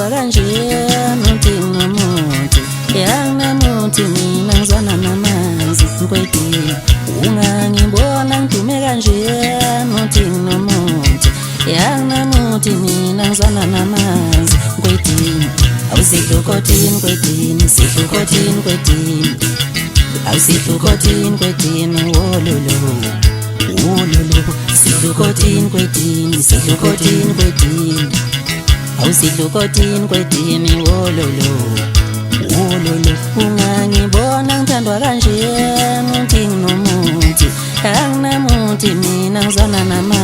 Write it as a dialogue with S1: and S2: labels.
S1: Kanjia muting na muti yang na muti ni nang zona na manzi kweti ungangi bona ntume kanjia muting na muti yang na muti ni nang zona na manzi kweti ausitukotin kweti situkotin kweti ausitukotin kweti wololo wololo situkotin kweti situkotin kweti awusilukotin kwetini wololo wololo ungangibona ngithandwa kanje muthi nginomuthi anginamuthi mina ngizona nama